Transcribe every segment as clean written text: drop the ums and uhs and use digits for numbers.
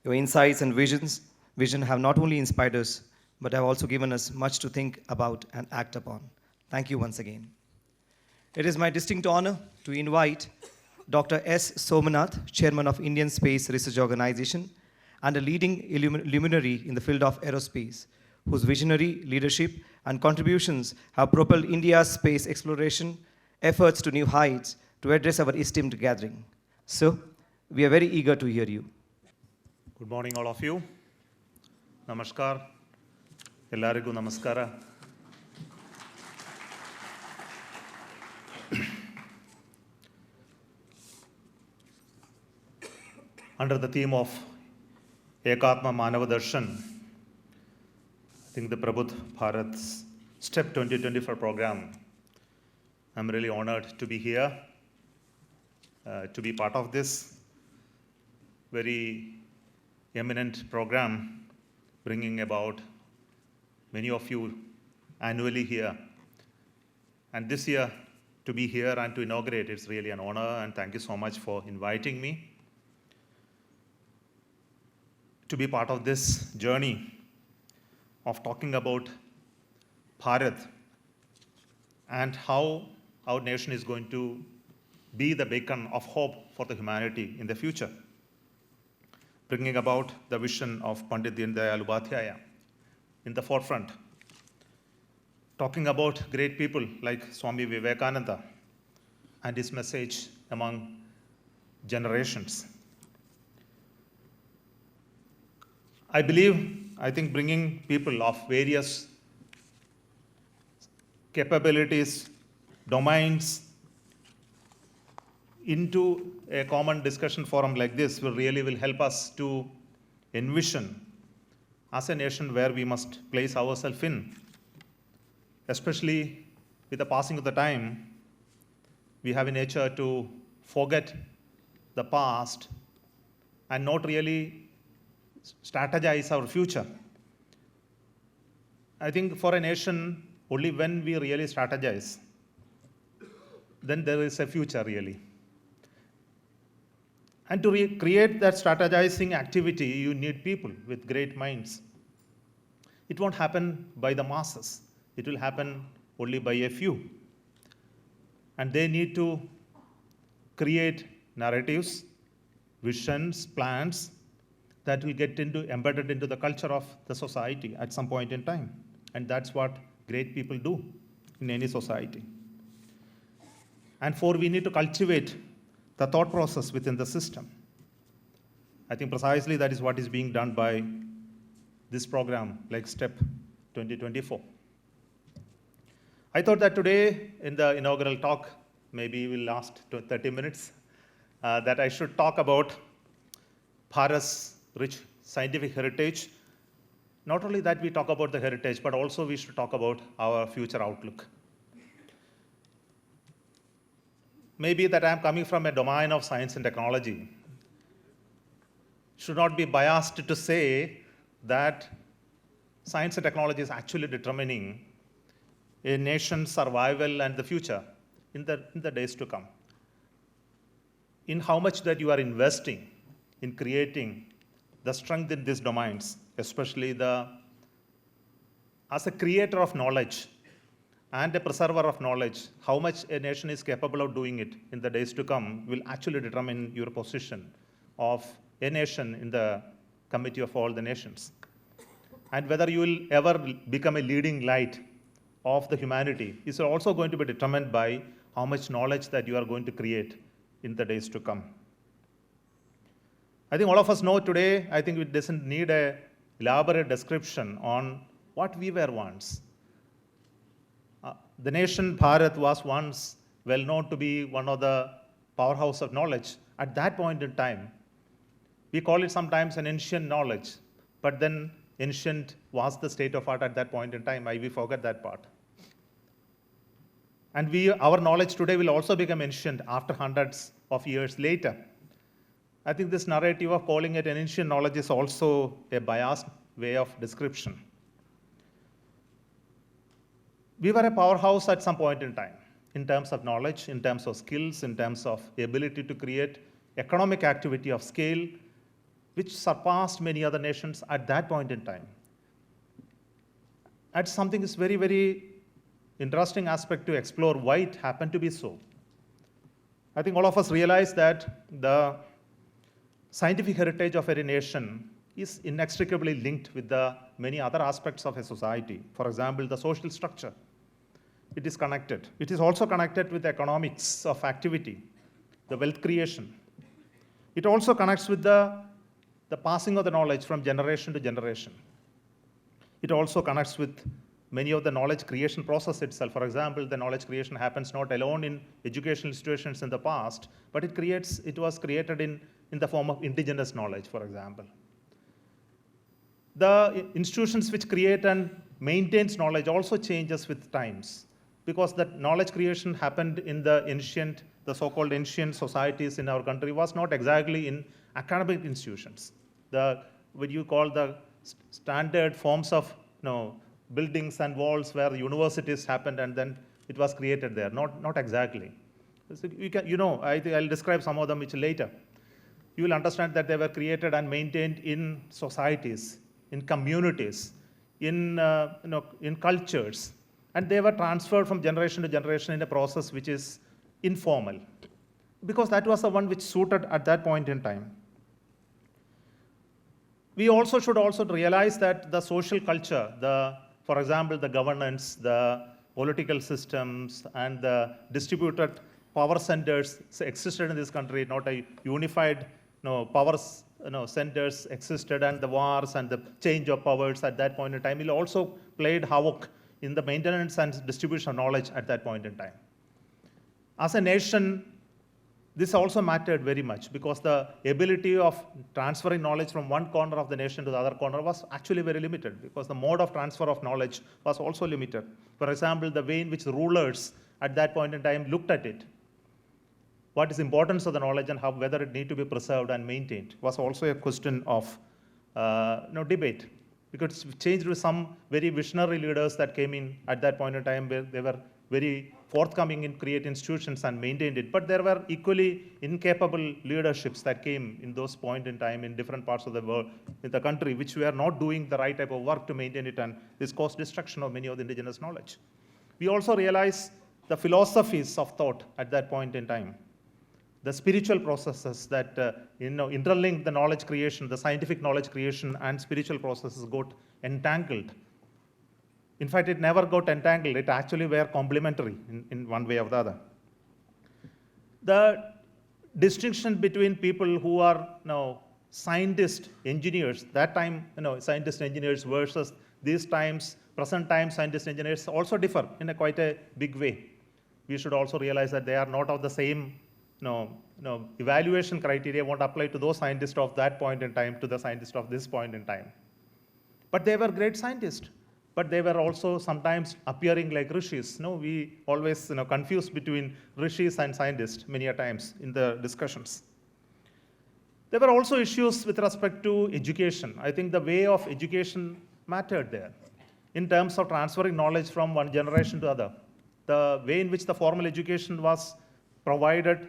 Your insights and vision have not only inspired us, but have also given us much to think about and act upon. Thank you once again. It is my distinct honor to invite Dr. S. Somnath, Chairman of Indian Space Research Organization and a leading luminary in the field of aerospace, whose visionary leadership and contributions have propelled India's space exploration efforts to new heights to address our esteemed gathering. So, we are very eager to hear you. Good morning, all of you. Namaskar. Ellarigu namaskara. Under the theme of Ekatma Manava Darshan, I think the Prabuddha Bharat-STEP 2024 program, I'm really honored to be here, to be part of this very eminent program, bringing about many of you annually here. And this year, to be here and to inaugurate, it's really an honor, and thank you so much for inviting me to be part of this journey of talking about Bharat and how our nation is going to be the beacon of hope for the humanity in the future, bringing about the vision of Pandit Deen Dayal Upadhyaya in the forefront, talking about great people like Swami Vivekananda and his message among generations. I think bringing people of various capabilities, domains, into a common discussion forum like this will help us to envision as a nation where we must place ourselves in. Especially with the passing of the time, we have a nature to forget the past and not really strategize our future. I think for a nation, only when we really strategize, then there is a future really. And to create that strategizing activity, you need people with great minds. It won't happen by the masses. It will happen only by a few. And they need to create narratives, visions, plans that will get embedded into the culture of the society at some point in time. And that's what great people do in any society. And we need to cultivate the thought process within the system. I think precisely that is what is being done by this program, like STEP 2024. I thought that today, in the inaugural talk, maybe will last 30 minutes, that I should talk about Bharat's rich scientific heritage. Not only that we talk about the heritage, but also we should talk about our future outlook. Maybe that I'm coming from a domain of science and technology. Should not be biased to say that science and technology is actually determining a nation's survival and the future in the days to come. In how much that you are investing in creating the strength in these domains, especially as a creator of knowledge and a preserver of knowledge, how much a nation is capable of doing it in the days to come will actually determine your position of a nation in the committee of all the nations. And whether you will ever become a leading light of the humanity is also going to be determined by how much knowledge that you are going to create in the days to come. I think all of us know today, I think it doesn't need an elaborate description on what we were once. The nation Bharat was once well known to be one of the powerhouse of knowledge. At that point in time, we call it sometimes an ancient knowledge, but then ancient was the state of art at that point in time. We forget that part. And our knowledge today will also become ancient after hundreds of years later. I think this narrative of calling it an ancient knowledge is also a biased way of description. We were a powerhouse at some point in time, in terms of knowledge, in terms of skills, in terms of ability to create economic activity of scale, which surpassed many other nations at that point in time. And something is very, very interesting aspect to explore why it happened to be so. I think all of us realize that the scientific heritage of a nation is inextricably linked with the many other aspects of a society. For example, the social structure. It is connected. It is also connected with the economics of activity, the wealth creation. It also connects with the passing of the knowledge from generation to generation. It also connects with many of the knowledge creation process itself. For example, the knowledge creation happens not alone in educational institutions in the past, but it was created in the form of indigenous knowledge, for example. The institutions which create and maintains knowledge also changes with times, because that knowledge creation happened in the so-called ancient societies in our country was not exactly in academic institutions. What you call the standard forms of buildings and walls where the universities happened and then it was created there. Not exactly. So I'll describe some of them which later. You will understand that they were created and maintained in societies, in communities, in cultures, and they were transferred from generation to generation in a process which is informal, because that was the one which suited at that point in time. We should also realize that the social culture, for example, the governance, the political systems, and the distributed power centers existed in this country, not a unified power centers existed, and the wars and the change of powers at that point in time it also played havoc in the maintenance and distribution of knowledge at that point in time. As a nation, this also mattered very much, because the ability of transferring knowledge from one corner of the nation to the other corner was actually very limited, because the mode of transfer of knowledge was also limited. For example, the way in which the rulers at that point in time looked at it, what is the importance of the knowledge and whether it need to be preserved and maintained, was also a question of debate. Because it changed with some very visionary leaders that came in at that point in time, where they were very forthcoming in creating institutions and maintained it. But there were equally incapable leaderships that came in those point in time in different parts of the world, in the country, which were not doing the right type of work to maintain it, and this caused destruction of many of the indigenous knowledge. We also realize the philosophies of thought at that point in time, the spiritual processes that interlink the knowledge creation, the scientific knowledge creation and spiritual processes got entangled. In fact, it never got entangled. It actually were complementary in one way or the other. The distinction between people who are scientists, engineers, that time scientists, engineers versus these times, present time scientists, engineers also differ in quite a big way. We should also realize that they are not of the same evaluation criteria won't apply to those scientists of that point in time to the scientists of this point in time. But they were great scientists. But they were also sometimes appearing like rishis. We always confuse between rishis and scientists many a times in the discussions. There were also issues with respect to education. I think the way of education mattered there in terms of transferring knowledge from one generation to other. The way in which the formal education was provided,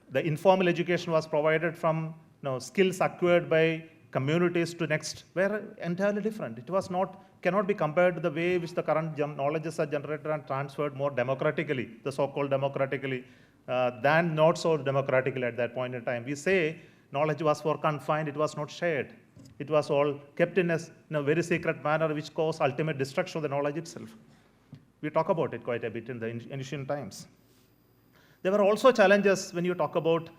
the informal education was provided from skills acquired by communities to next were entirely different. It was cannot be compared to the way which the current knowledges are generated and transferred more democratically, the so-called democratically, than not so democratically at that point in time. We say knowledge was for confined, it was not shared. It was all kept in a very secret manner, which caused ultimate destruction of the knowledge itself. We talk about it quite a bit in the ancient times. There were also challenges when you talk about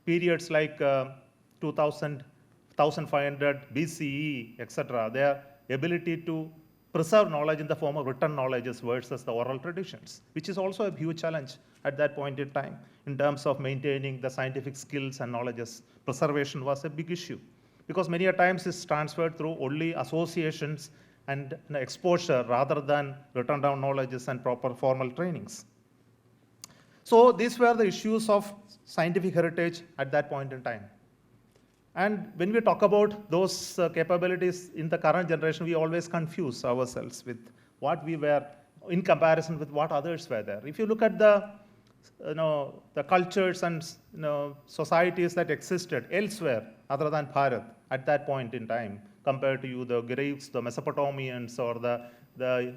periods like 2000, 1500 BCE, etc. Their ability to preserve knowledge in the form of written knowledges versus the oral traditions, which is also a huge challenge at that point in time in terms of maintaining the scientific skills and knowledges. Preservation was a big issue, because many a times it's transferred through only associations and exposure rather than written down knowledges and proper formal trainings. So these were the issues of scientific heritage at that point in time. And when we talk about those capabilities in the current generation, we always confuse ourselves with what we were in comparison with what others were there. If you look at the the cultures and societies that existed elsewhere other than Bharat at that point in time, compared to the Greeks, the Mesopotamians, or the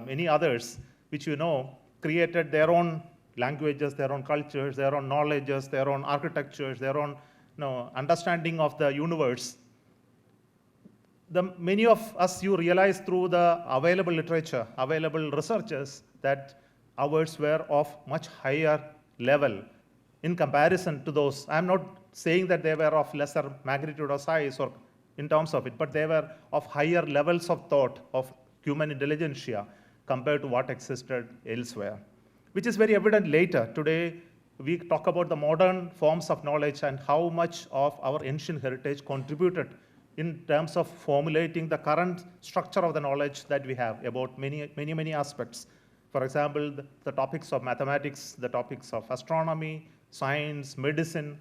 many others, which created their own languages, their own cultures, their own knowledges, their own architectures, their own understanding of the universe. Many of us, you realize through the available literature, available researches, that ours were of much higher level in comparison to those. I'm not saying that they were of lesser magnitude or size or in terms of it, but they were of higher levels of thought, of human intelligentsia, compared to what existed elsewhere, which is very evident later. Today, we talk about the modern forms of knowledge and how much of our ancient heritage contributed in terms of formulating the current structure of the knowledge that we have about many aspects. For example, the topics of mathematics, the topics of astronomy, science, medicine,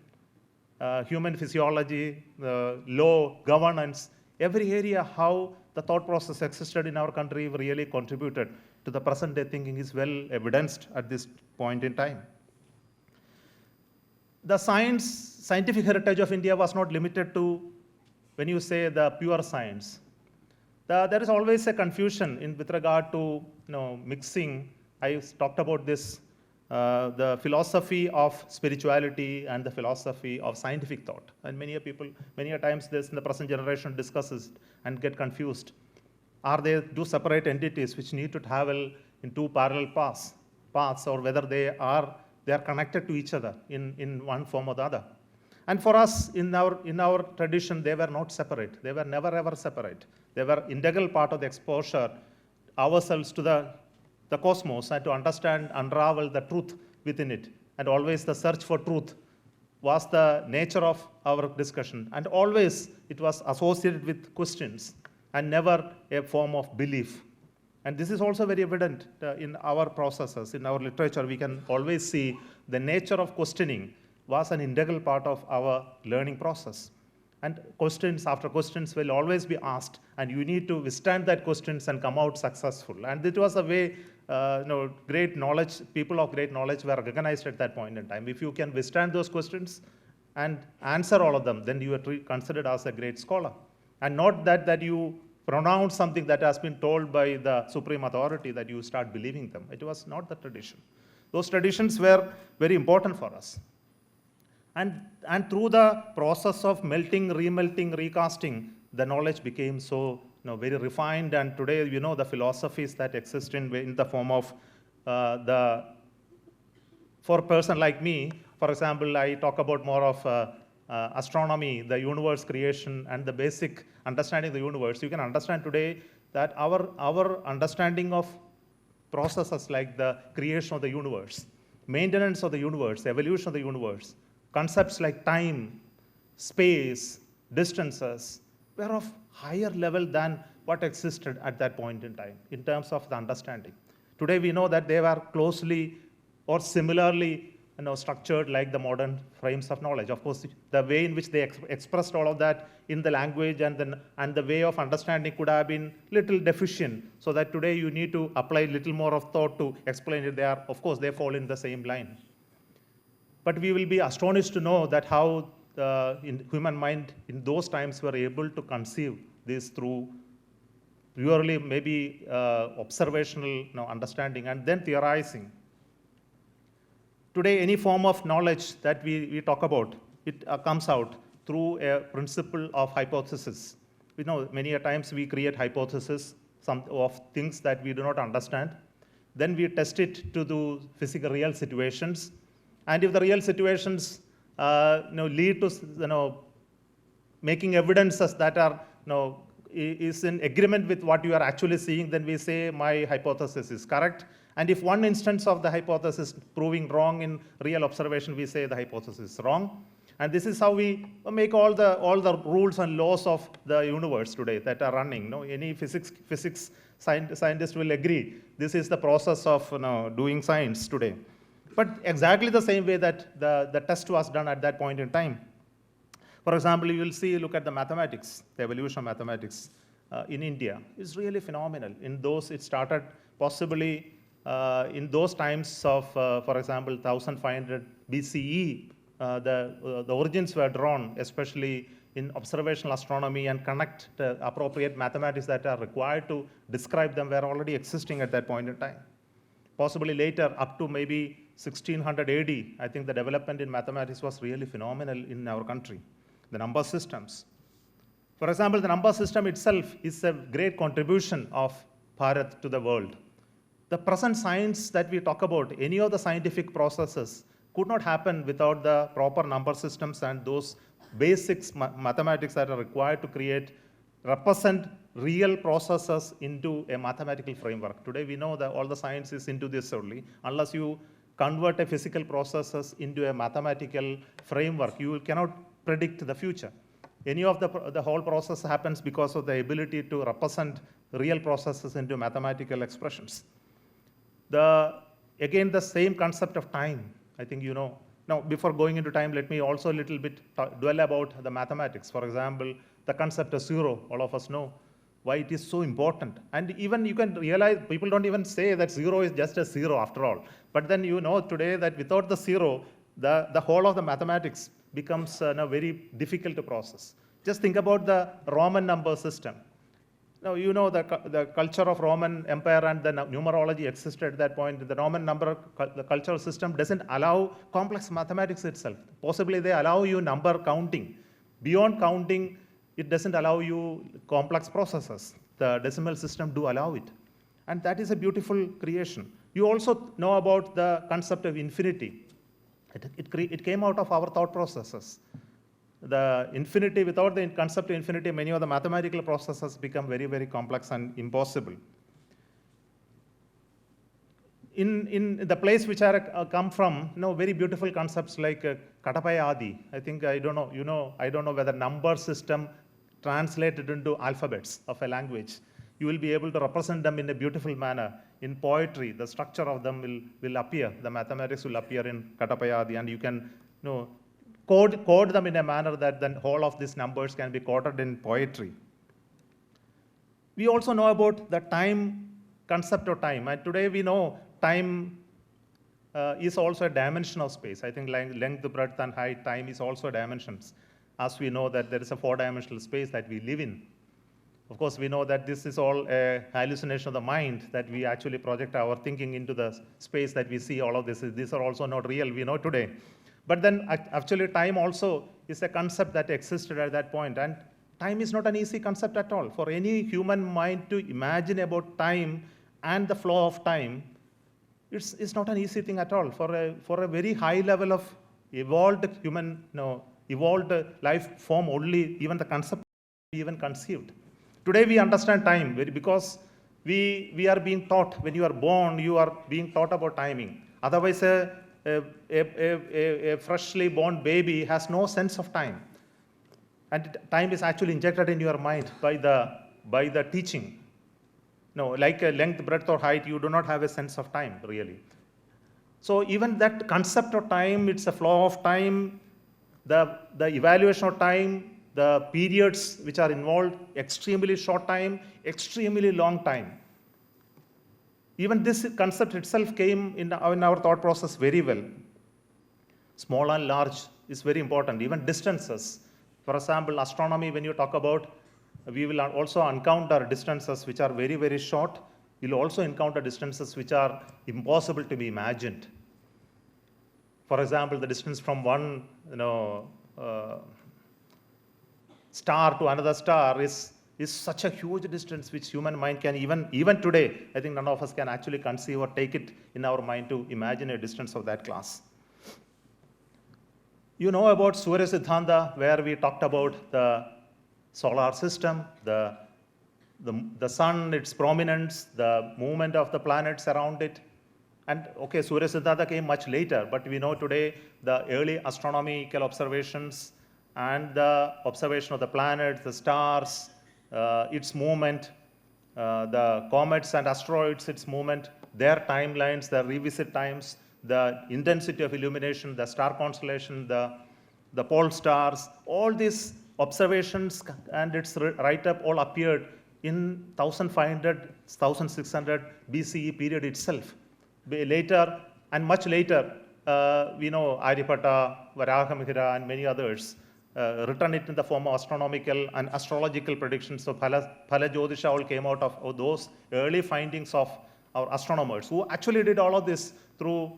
human physiology, law, governance, every area how the thought process existed in our country really contributed to the present day thinking is well evidenced at this point in time. The scientific heritage of India was not limited to, when you say the pure science. There is always a confusion with regard to mixing. I talked about this, the philosophy of spirituality and the philosophy of scientific thought. And many times this in the present generation discusses and get confused. Are they two separate entities which need to travel in two parallel paths, or whether they are connected to each other in one form or the other? And for us, in our tradition, they were not separate. They were never ever separate. They were integral part of the exposure ourselves to the cosmos and to understand, unravel the truth within it. And always the search for truth was the nature of our discussion. And always it was associated with questions and never a form of belief. And this is also very evident in our processes, in our literature. We can always see the nature of questioning was an integral part of our learning process. And questions after questions will always be asked, and you need to withstand that questions and come out successful. And it was a way, great knowledge, people of great knowledge were recognized at that point in time. If you can withstand those questions and answer all of them, then you are considered as a great scholar. And not that you pronounce something that has been told by the supreme authority that you start believing them. It was not the tradition. Those traditions were very important for us. And through the process of melting, remelting, recasting, the knowledge became so very refined. And today, the philosophies that exist in the form of for a person like me, for example, I talk about more of astronomy, the universe creation, and the basic understanding of the universe. You can understand today that our understanding of processes like the creation of the universe, maintenance of the universe, evolution of the universe, concepts like time, space, distances were of higher level than what existed at that point in time in terms of the understanding. Today we know that they were closely or similarly structured like the modern frames of knowledge. Of course, the way in which they expressed all of that in the language and the way of understanding could have been little deficient, so that today you need to apply little more of thought to explain it. Of course, they fall in the same line. But we will be astonished to know that how in human mind in those times were able to conceive this through purely maybe observational understanding and then theorizing. Today, any form of knowledge that we talk about, it comes out through a principle of hypothesis. We know many a times we create hypotheses of things that we do not understand. Then we test it to the physical real situations. And if the real situations lead to making evidences that are is in agreement with what you are actually seeing, then we say my hypothesis is correct. And if one instance of the hypothesis proving wrong in real observation, we say the hypothesis is wrong. And this is how we make all the rules and laws of the universe today that are running. Any physics scientist will agree. This is the process of doing science today. But exactly the same way that the test was done at that point in time. For example, you will look at the mathematics, the evolution of mathematics in India is really phenomenal. In those, it started possibly In those times of, for example, 1500 BCE, the origins were drawn, especially in observational astronomy, and connect appropriate mathematics that are required to describe them were already existing at that point in time. Possibly later, up to maybe 1600 AD, I think the development in mathematics was really phenomenal in our country. The number systems. For example, the number system itself is a great contribution of Bharat to the world. The present science that we talk about, any of the scientific processes, could not happen without the proper number systems and those basics mathematics that are required to represent real processes into a mathematical framework. Today we know that all the science is into this only. Unless you convert a physical processes into a mathematical framework, you cannot predict the future. Any of the whole process happens because of the ability to represent real processes into mathematical expressions. Again, the same concept of time, I think you know. Now, before going into time, let me also a little bit dwell about the mathematics. For example, the concept of zero, all of us know why it is so important. And even you can realize, people don't even say that zero is just a zero after all. But then you know today that without the zero, the whole of the mathematics becomes very difficult to process. Just think about the Roman number system. Now, you know the culture of Roman Empire and the numerology existed at that point. The Roman the cultural system doesn't allow complex mathematics itself. Possibly they allow you number counting. Beyond counting, it doesn't allow you complex processes. The decimal system do allow it. And that is a beautiful creation. You also know about the concept of infinity. It came out of our thought processes. The infinity, without the concept of infinity, many of the mathematical processes become very, very complex and impossible. In the place which I come from, very beautiful concepts like Katapaya Adi. I think, I don't know whether number system translated into alphabets of a language. You will be able to represent them in a beautiful manner. In poetry, the structure of them will appear. The mathematics will appear in Katapaya Adi, and you can code them in a manner that then whole of these numbers can be coded in poetry. We also know about the time, concept of time. And today we know time is also a dimension of space. I think length, breadth, and height, time is also dimensions. As we know that there is a four-dimensional space that we live in. Of course, we know that this is all a hallucination of the mind, that we actually project our thinking into the space that we see. All of this, these are also not real, we know today. But then actually time also is a concept that existed at that point. And time is not an easy concept at all. For any human mind to imagine about time and the flow of time, it's not an easy thing at all. For a very high level of evolved evolved life form, only even the concept even conceived. Today we understand time because we are being taught, when you are born, you are being taught about timing. Otherwise, a freshly born baby has no sense of time. And time is actually injected in your mind by the teaching. No, like a length, breadth, or height, you do not have a sense of time, really. So even that concept of time, it's a flow of time, the evaluation of time, the periods which are involved, extremely short time, extremely long time. Even this concept itself came in our thought process very well. Small and large is very important. Even distances. For example, astronomy, when you talk about, we will also encounter distances which are very, very short. You'll also encounter distances which are impossible to be imagined. For example, the distance from one star to another star is such a huge distance which human mind can even today, I think none of us can actually conceive or take it in our mind to imagine a distance of that class. You know about Surya Siddhanta, where we talked about the solar system, the sun, its prominence, the movement of the planets around it. And okay, Surya Siddhanta came much later, but we know today the early astronomical observations and the observation of the planets, the stars, its movement, the comets and asteroids, its movement, their timelines, their revisit times, the intensity of illumination, the star constellation, the pole stars, all these observations and its write-up all appeared in 1500, 1600 BCE period itself. Later, and much later, we know Aryabhatta, Varahamihira, and many others written it in the form of astronomical and astrological predictions. So Phala Jyotisha all came out of those early findings of our astronomers who actually did all of this through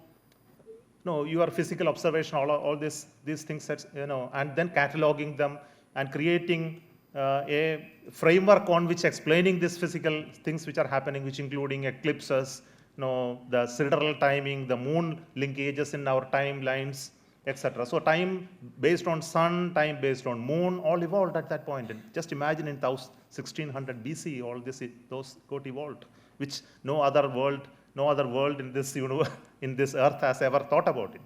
your physical observation, all these things, that, and then cataloging them and creating a framework on which explaining these physical things which are happening, which including eclipses, the sidereal timing, the moon linkages in our timelines, etc. So time based on sun, time based on moon, all evolved at that point. And just imagine in 1600 BC, all those got evolved, which no other world in this universe, in this earth has ever thought about it.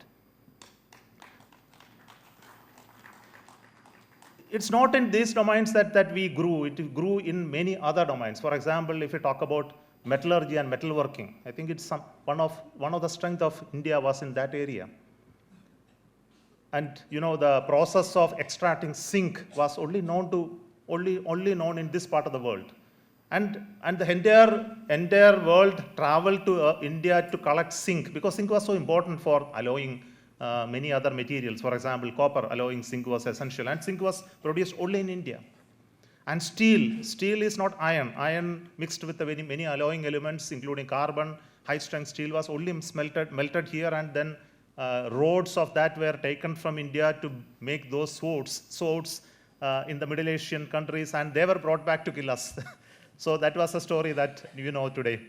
It's not in these domains that we grew. It grew in many other domains. For example, if you talk about metallurgy and metalworking, I think it's one of the strength of India was in that area. And the process of extracting zinc was only known in this part of the world. And the entire world traveled to India to collect zinc, because zinc was so important for alloying many other materials. For example, copper alloying zinc was essential, and zinc was produced only in India. And steel is not iron. Iron mixed with the many alloying elements, including carbon, high-strength steel was only melted here, and then rods of that were taken from India to make those swords in the Middle Asian countries, and they were brought back to kill us. So that was a story that you know today.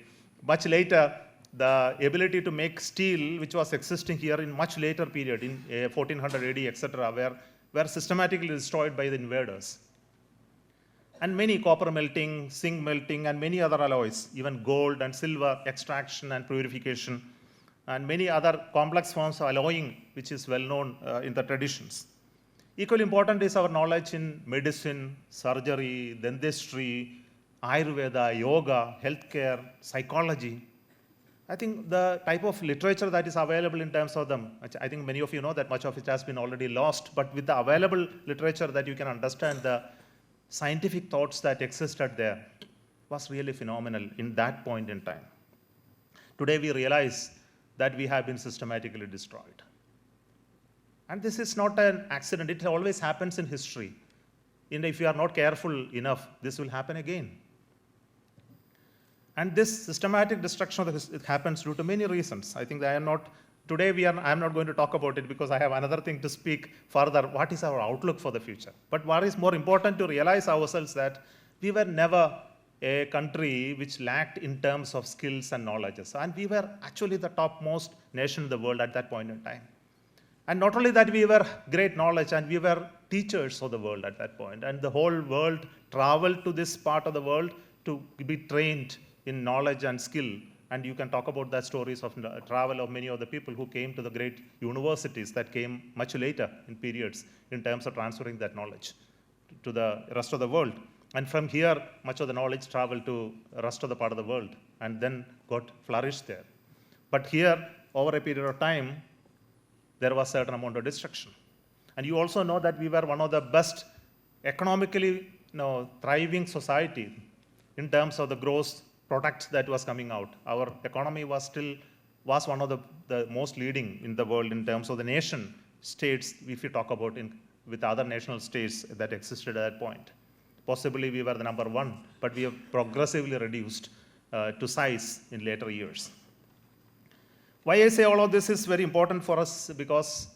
Much later, the ability to make steel, which was existing here in much later period, in 1400 AD, etc., were systematically destroyed by the invaders. And many copper melting, zinc melting, and many other alloys, even gold and silver extraction and purification, and many other complex forms of alloying, which is well known in the traditions. Equally important is our knowledge in medicine, surgery, dentistry, Ayurveda, yoga, healthcare, psychology. I think the type of literature that is available in terms of them, I think many of you know that much of it has been already lost, but with the available literature that you can understand the scientific thoughts that existed there was really phenomenal in that point in time. Today we realize that we have been systematically destroyed. And this is not an accident. It always happens in history. And if you are not careful enough, this will happen again. And this systematic destruction it happens due to many reasons. I think that I'm not going to talk about it because I have another thing to speak further. What is our outlook for the future? But what is more important to realize ourselves that we were never a country which lacked in terms of skills and knowledges. And we were actually the topmost nation in the world at that point in time. And not only that, we were great knowledge, and we were teachers of the world at that point. And the whole world traveled to this part of the world to be trained in knowledge and skill. And you can talk about the stories of travel of many of the people who came to the great universities that came much later in periods in terms of transferring that knowledge to the rest of the world. And from here, much of the knowledge traveled to the rest of the part of the world and then got flourished there. But here, over a period of time, there was a certain amount of destruction. And you also know that we were one of the best economically thriving society in terms of the gross product that was coming out. Our economy was one of the most leading in the world in terms of the nation states, if you talk about with other national states that existed at that point. Possibly we were the number one, but we have progressively reduced to size in later years. Why I say all of this is very important for us, because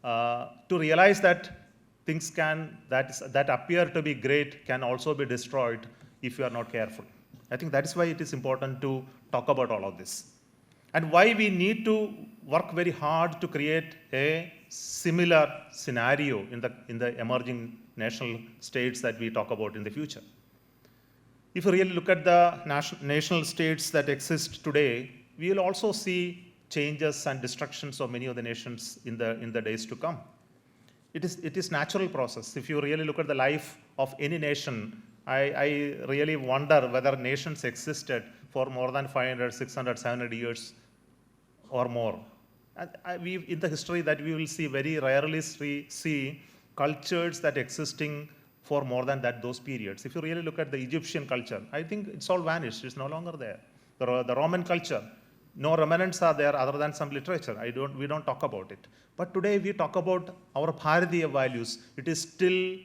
to realize that things that appear to be great can also be destroyed if you are not careful. I think that is why it is important to talk about all of this. And why we need to work very hard to create a similar scenario in the emerging national states that we talk about in the future. If you really look at the national states that exist today, we will also see changes and destructions of many of the nations in the days to come. It is natural process. If you really look at the life of any nation, I really wonder whether nations existed for more than 500, 600, 700 years or more. And in the history that we will see, very rarely see cultures that existing for more than those periods. If you really look at the Egyptian culture, I think it's all vanished. It's no longer there. The Roman culture, No remnants are there other than some literature. We don't talk about it. But today we talk about our Bharatiya values. It is still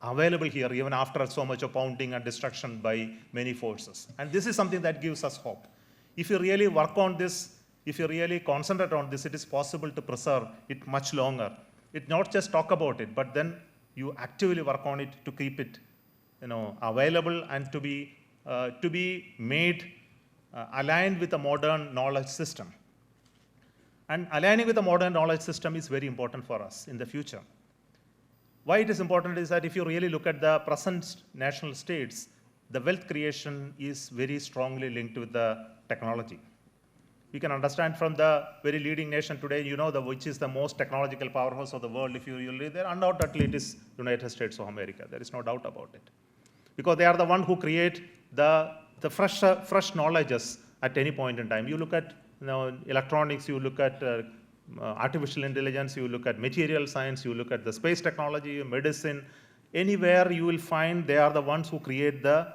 available here even after so much of pounding and destruction by many forces. And this is something that gives us hope. If you really work on this, if you really concentrate on this, it is possible to preserve it much longer. It not just talk about it, but then you actively work on it to keep it, available and to be made aligned with a modern knowledge system. And aligning with a modern knowledge system is very important for us in the future. Why it is important is that if you really look at the present national states, the wealth creation is very strongly linked with the technology. We can understand from the very leading nation today, which is the most technological powerhouse of the world. If you read there, undoubtedly it is United States of America. There is no doubt about it. Because they are the one who create the fresh knowledges at any point in time. You look at electronics, you look at artificial intelligence, you look at material science, you look at the space technology, medicine, anywhere you will find they are the ones who create the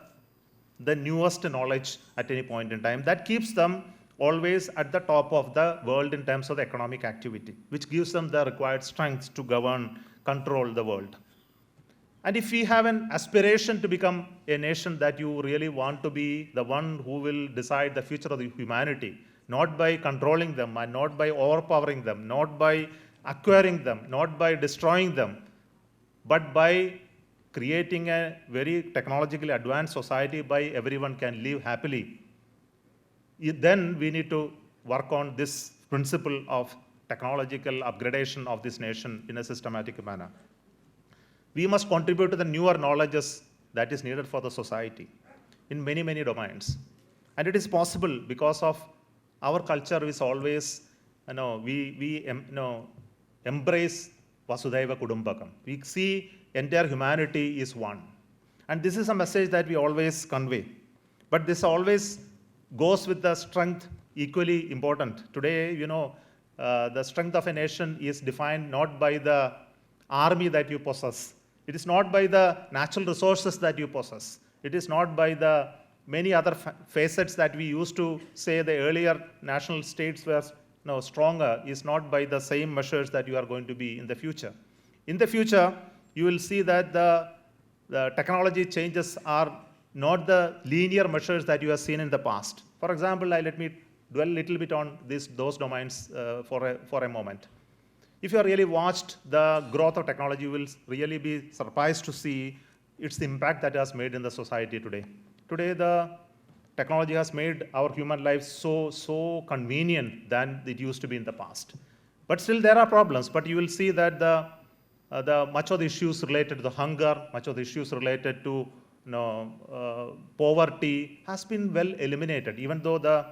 newest knowledge at any point in time. That keeps them always at the top of the world in terms of the economic activity, which gives them the required strength to govern, control the world. And if we have an aspiration to become a nation that you really want to be the one who will decide the future of the humanity, not by controlling them and not by overpowering them, not by acquiring them, not by destroying them, but by creating a very technologically advanced society by everyone can live happily, then we need to work on this principle of technological upgradation of this nation in a systematic manner. We must contribute to the newer knowledges that is needed for the society in many, many domains. And it is possible because of our culture is always, we embrace Vasudhaiva Kudumbakam. We see entire humanity is one. And this is a message that we always convey. But this always goes with the strength equally important. Today, the strength of a nation is defined not by the army that you possess. It is not by the natural resources that you possess. It is not by the many other facets that we used to say the earlier national states were stronger, is not by the same measures that you are going to be in the future. In the future, you will see that the technology changes are not the linear measures that you have seen in the past. For example, let me dwell a little bit on those domains for a moment. If you have really watched the growth of technology, you will really be surprised to see its impact that it has made in the society today. Today, the technology has made our human lives so convenient than it used to be in the past. But still, there are problems. But you will see that much of the issues related to the hunger, much of the issues related to poverty has been well eliminated. Even though the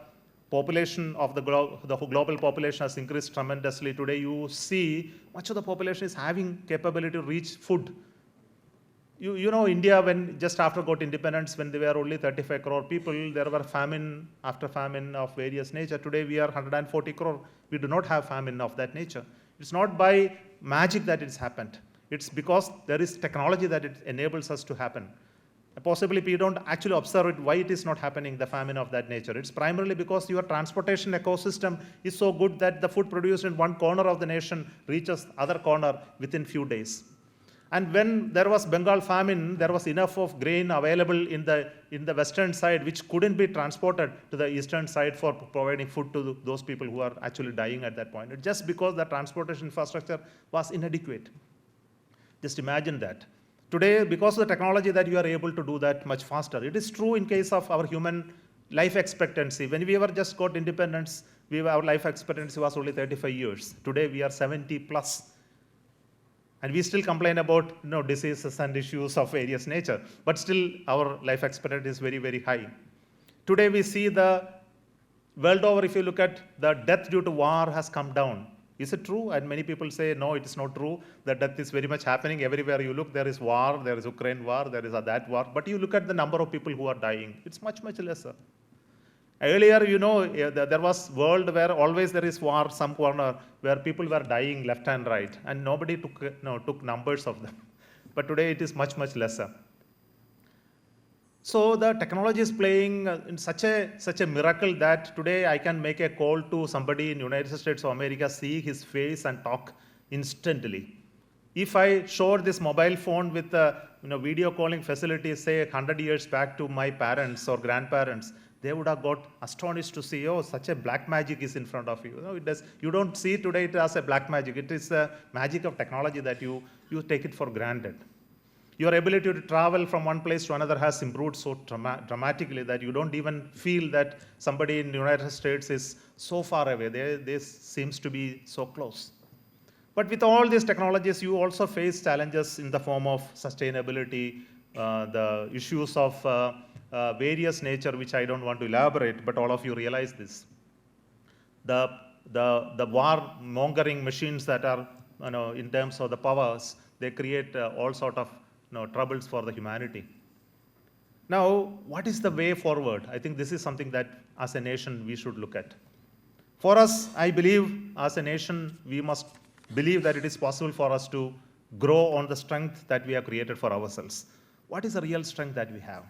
population of the global population has increased tremendously, today you see much of the population is having capability to reach food. India, when just after got independence, when there were only 35 crore people, there were famine after famine of various nature. Today we are 140 crore. We do not have famine of that nature. It's not by magic that it's happened. It's because there is technology that it enables us to happen. Possibly we don't actually observe it, why it is not happening, the famine of that nature. It's primarily because your transportation ecosystem is so good that the food produced in one corner of the nation reaches other corner within few days. And when there was Bengal famine, there was enough of grain available in the western side, which couldn't be transported to the eastern side for providing food to those people who are actually dying at that point. Just because the transportation infrastructure was inadequate. Just imagine that. Today, because of the technology that you are able to do that much faster. It is true in case of our human life expectancy. When we were just got independence, our life expectancy was only 35 years. Today, we are 70 plus. And we still complain about diseases and issues of various nature. But still, our life expectancy is very, very high. Today, we see the world over, if you look at the death due to war has come down. Is it true? And many people say, no, it is not true. The death is very much happening. Everywhere you look, there is war, there is Ukraine war, there is that war. But you look at the number of people who are dying, it's much, much lesser. Earlier, there was world where always there is war, some corner, where people were dying left and right, and nobody took numbers of them. But today it is much, much lesser. So the technology is playing in such a miracle that today I can make a call to somebody in United States of America, see his face and talk instantly. If I showed this mobile phone with video calling facilities, say 100 years back to my parents or grandparents, they would have got astonished to see, oh, such a black magic is in front of you. No, it does. You don't see today it as a black magic. It is a magic of technology that you take it for granted. Your ability to travel from one place to another has improved so dramatically that you don't even feel that somebody in the United States is so far away. This seems to be so close. But with all these technologies, you also face challenges in the form of sustainability, the issues of various nature, which I don't want to elaborate, but all of you realize this. The war-mongering machines that are, in terms of the powers, they create all sort of troubles for the humanity. Now, what is the way forward? I think this is something that as a nation we should look at. For us, I believe as a nation, we must believe that it is possible for us to grow on the strength that we have created for ourselves. What is the real strength that we have?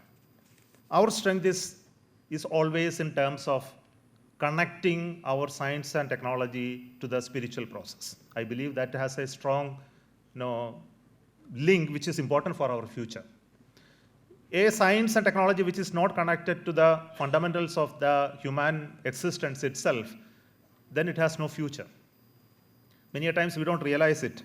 Our strength is always in terms of connecting our science and technology to the spiritual process. I believe that has a strong link which is important for our future. A science and technology which is not connected to the fundamentals of the human existence itself, then it has no future. Many times we don't realize it,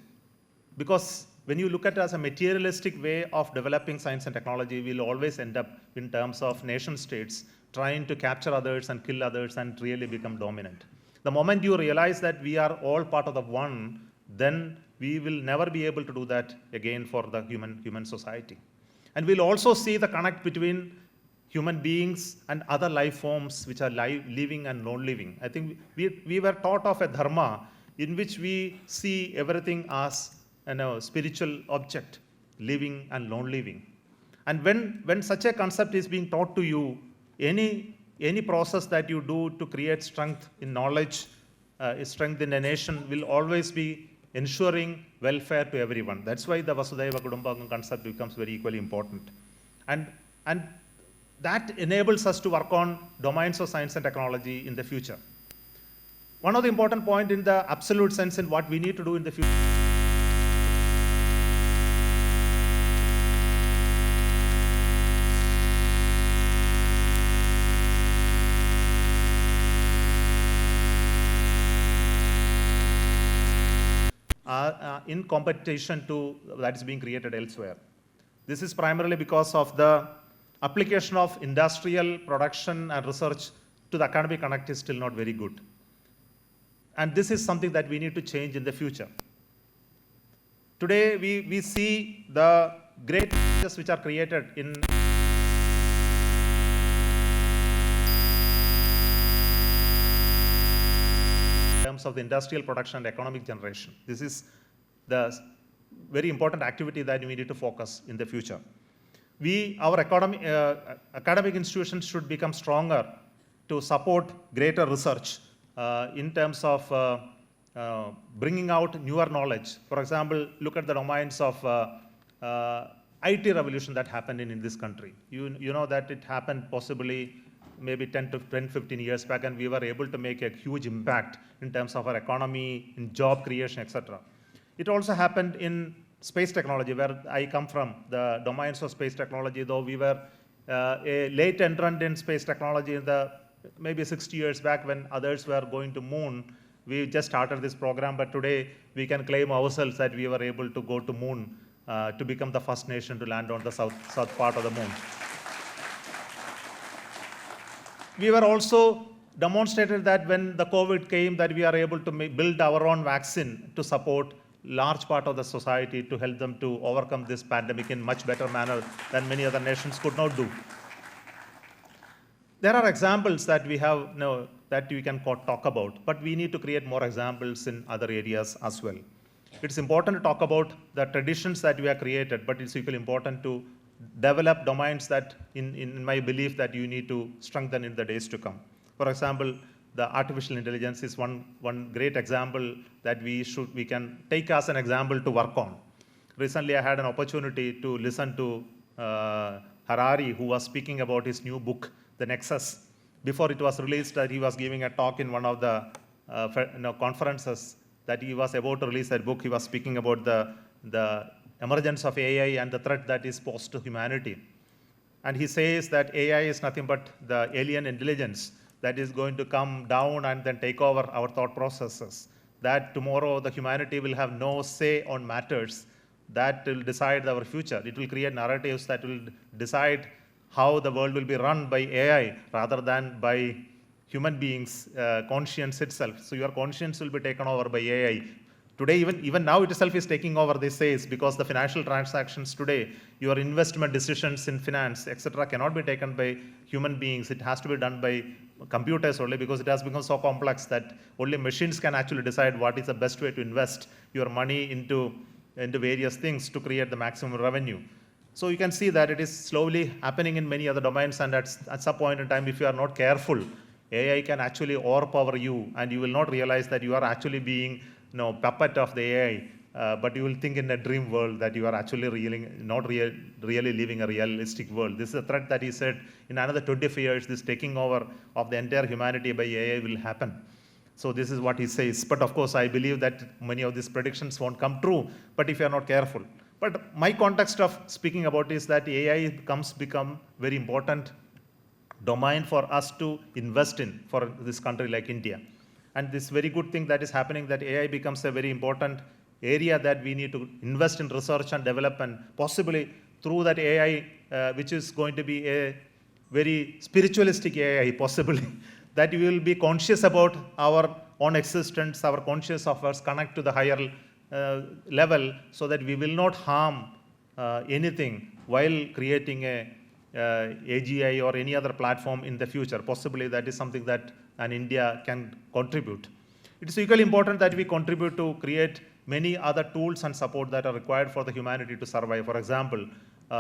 because when you look at it as a materialistic way of developing science and technology, we'll always end up in terms of nation states trying to capture others and kill others and really become dominant. The moment you realize that we are all part of the one, then we will never be able to do that again for the human society. And we'll also see the connect between human beings and other life forms which are living and non-living. I think we were taught of a dharma in which we see everything as a spiritual object, living and non-living. And when such a concept is being taught to you, any process that you do to create strength in knowledge, strength in a nation, will always be ensuring welfare to everyone. That's why the Vasudhaiva Kudumbakam concept becomes very equally important. And that enables us to work on domains of science and technology in the future. One of the important points in the absolute sense in what we need to do in the future in competition to that is being created elsewhere. This is primarily because of the application of industrial production and research to the academic connect is still not very good. And this is something that we need to change in the future. Today, we see the great changes which are created in terms of the industrial production and economic generation. This is the very important activity that we need to focus in the future. Our academic institutions should become stronger to support greater research in terms of bringing out newer knowledge. For example, look at the domains of IT revolution that happened in this country. You know that it happened possibly maybe 15 years back, and we were able to make a huge impact in terms of our economy, in job creation, etc. It also happened in space technology, where I come from, the domains of space technology, though we were a late entrant in space technology in the maybe 60 years back when others were going to moon. We just started this program, but today we can claim ourselves that we were able to go to moon to become the first nation to land on the south part of the moon. We were also demonstrated that when the COVID came, that we are able to build our own vaccine to support large part of the society, to help them to overcome this pandemic in much better manner than many other nations could not do. There are examples that we have that we can talk about, but we need to create more examples in other areas as well. It's important to talk about the traditions that we have created, but it's equally important to develop domains that, in my belief, that you need to strengthen in the days to come. For example, the artificial intelligence is one great example that we can take as an example to work on. Recently, I had an opportunity to listen to Harari, who was speaking about his new book, The Nexus. Before it was released, he was giving a talk in one of the conferences that he was about to release that book. He was speaking about the emergence of AI and the threat that is posed to humanity. And he says that AI is nothing but the alien intelligence that is going to come down and then take over our thought processes. That tomorrow the humanity will have no say on matters that will decide our future. It will create narratives that will decide how the world will be run by AI rather than by human beings' conscience itself. So your conscience will be taken over by AI. Today, even now itself is taking over, this says, because the financial transactions today, your investment decisions in finance, etc., cannot be taken by human beings. It has to be done by computers only, because it has become so complex that only machines can actually decide what is the best way to invest your money into various things to create the maximum revenue. So you can see that it is slowly happening in many other domains, and at some point in time, if you are not careful, AI can actually overpower you, and you will not realize that you are actually being puppet of the AI, but you will think in a dream world that you are actually really living a realistic world. This is a threat that he said in another 25 years, this taking over of the entire humanity by AI will happen. So this is what he says. But of course, I believe that many of these predictions won't come true, but if you are not careful. But my context of speaking about is that AI become very important domain for us to invest in for this country like India. And this very good thing that is happening, that AI becomes a very important area that we need to invest in research and development, possibly through that AI, which is going to be a very spiritualistic AI, possibly, that we will be conscious about our own existence, our conscious of us connect to the higher level, so that we will not harm anything while creating a AGI or any other platform in the future. Possibly that is something that an India can contribute. It is equally important that we contribute to create many other tools and support that are required for the humanity to survive. For example,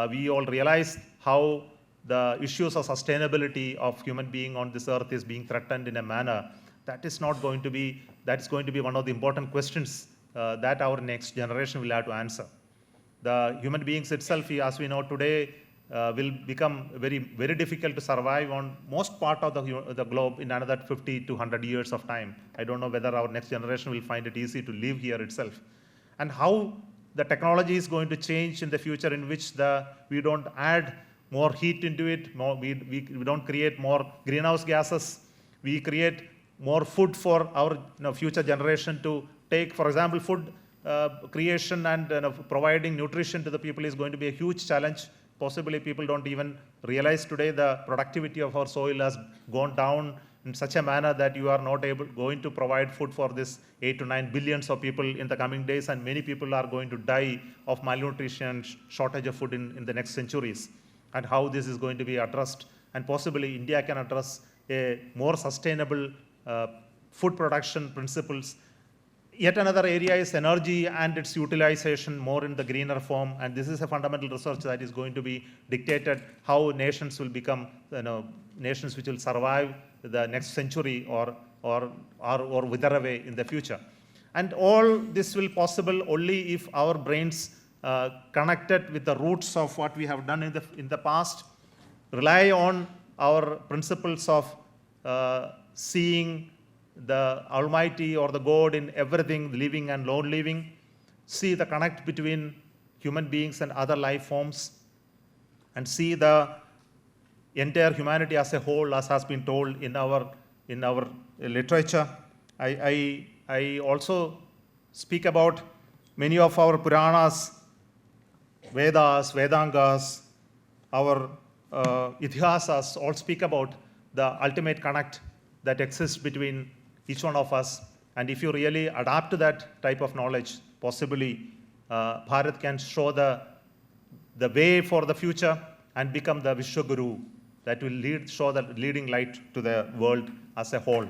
we all realize how the issues of sustainability of human being on this earth is being threatened in a manner that is going to be one of the important questions that our next generation will have to answer. The human beings itself, as we know today, will become very, very difficult to survive on most part of the globe in another 50 to 100 years of time. I don't know whether our next generation will find it easy to live here itself. And how the technology is going to change in the future, in which we don't add more heat into it, we don't create more greenhouse gases, we create more food for our future generation to take. For example, food creation and providing nutrition to the people is going to be a huge challenge. Possibly people don't even realize today the productivity of our soil has gone down in such a manner that you are not going to provide food for this 8 to 9 billions of people in the coming days, and many people are going to die of malnutrition, shortage of food in the next centuries. And how this is going to be addressed, and possibly India can address a more sustainable food production principles. Yet another area is energy and its utilization more in the greener form, and this is a fundamental research that is going to be dictated how nations will become nations which will survive the next century or wither away in the future. And all this will possible only if our brains connected with the roots of what we have done in the past, rely on our principles of seeing the Almighty or the God in everything, living and non-living, see the connect between human beings and other life forms, and see the entire humanity as a whole, as has been told in our literature. I also speak about many of our Puranas, Vedas, Vedangas, our Itihasas all speak about the ultimate connect that exists between each one of us. And if you really adapt to that type of knowledge, possibly Bharat can show the way for the future and become the Vishwaguru that will show the leading light to the world as a whole.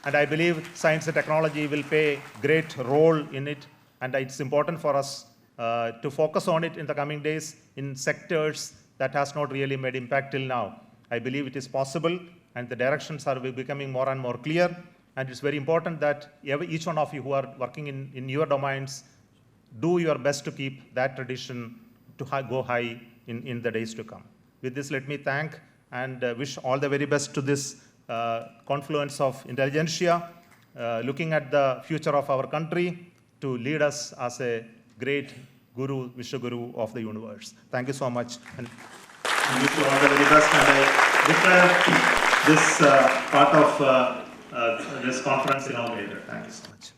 And I believe science and technology will play a great role in it, and it's important for us to focus on it in the coming days in sectors that has not really made impact till now. I believe it is possible, and the directions are becoming more and more clear. And it's very important that each one of you who are working in your domains do your best to keep that tradition to go high in the days to come. With this, let me thank and wish all the very best to this confluence of intelligentsia, looking at the future of our country to lead us as a great Guru, Vishwaguru of the universe. Thank you so much. And wish you all the very best. And I declare this part of this conference inaugurated. Thank you so much.